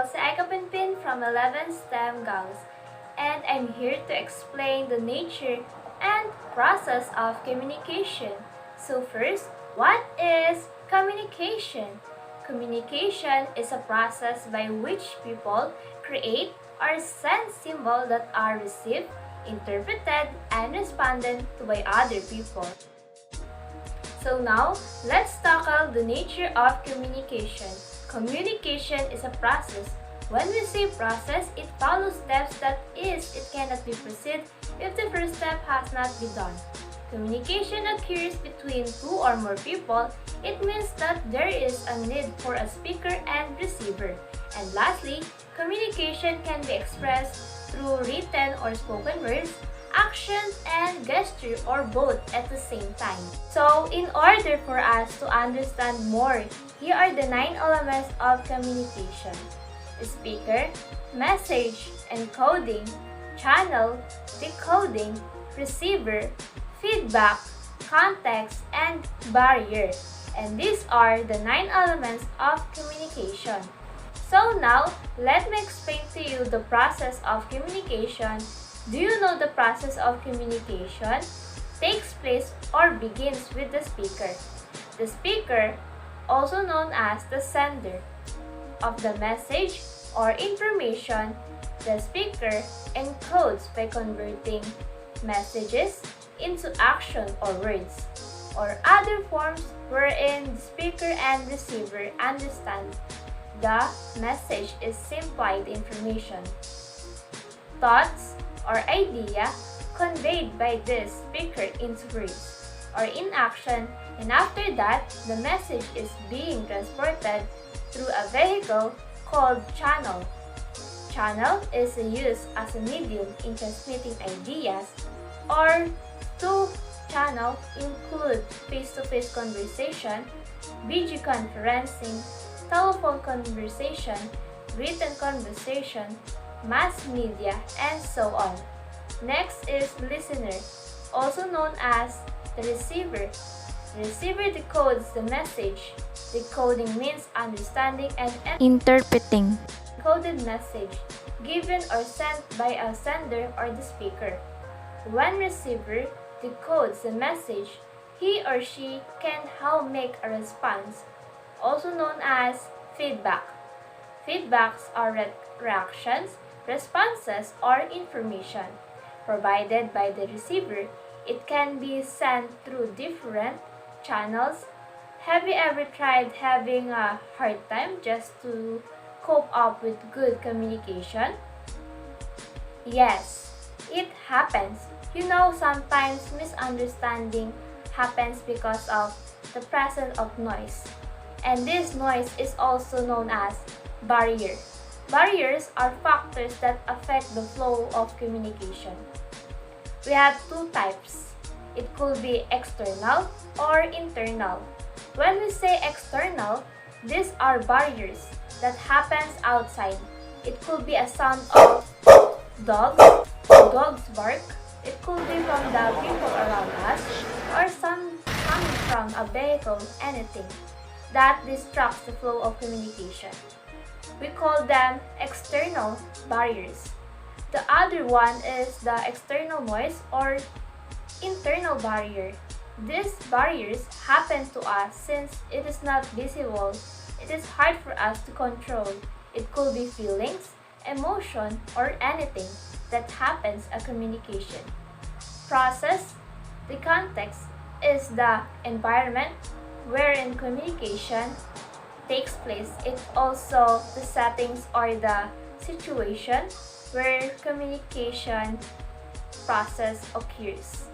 si Aika Pinpin from 11 STEM Gangs, and I'm here to explain the nature and process of communication. So first, what is communication? Communication is a process by which people create or send symbols that are received, interpreted, and responded to by other people. So now, let's tackle the nature of communication. Communication is a process. When we say process, it follows steps that is, it cannot be proceeded if the first step has not been done. Communication occurs between two or more people. It means that there is a need for a speaker and receiver. And lastly, communication can be expressed through written or spoken words, actions, and gesture, or both at the same time. So, in order for us to understand more, here are the 9 elements of communication: speaker, message, encoding, channel, decoding, receiver, feedback, context, and barrier. And these are the 9 elements of communication. So now, let me explain to you the process of communication. Do you know the process of communication takes place or begins with the speaker? The speaker, also known as the sender of the message or information, the speaker encodes by converting messages into action or words, or other forms wherein the speaker and receiver understand the message is simply the information, thoughts, or idea conveyed by the speaker into words or in action, and after that, the message is being transported through a vehicle called channel. Channel is used as a medium in transmitting ideas, or two channels include face-to-face conversation, video conferencing, telephone conversation, written conversation, mass media, and so on. Next is listener, also known as the receiver. The receiver decodes the message. Decoding means understanding and interpreting. Decoded message, given or sent by a sender or the speaker. When receiver decodes the message, he or she can how make a response, also known as feedback. Feedbacks are reactions, responses, or information provided by the receiver. It can be sent through different channels. Have you ever tried having a hard time just to cope up with good communication? Yes, it happens. You know, sometimes misunderstanding happens because of the presence of noise. And this noise is also known as barrier. Barriers are factors that affect the flow of communication. We have two types. It could be external or internal. When we say external, these are barriers that happens outside. It could be a sound of dog's bark. It could be from the people around us, or some coming from a vehicle, anything that distracts the flow of communication. We call them external barriers. The other one is the external noise or internal barrier. These barriers happen to us since it is not visible. It is hard for us to control. It could be feelings, emotion, or anything that happens a communication. Process. The context is the environment wherein communication takes place. It's also the settings or the situation where communication process occurs.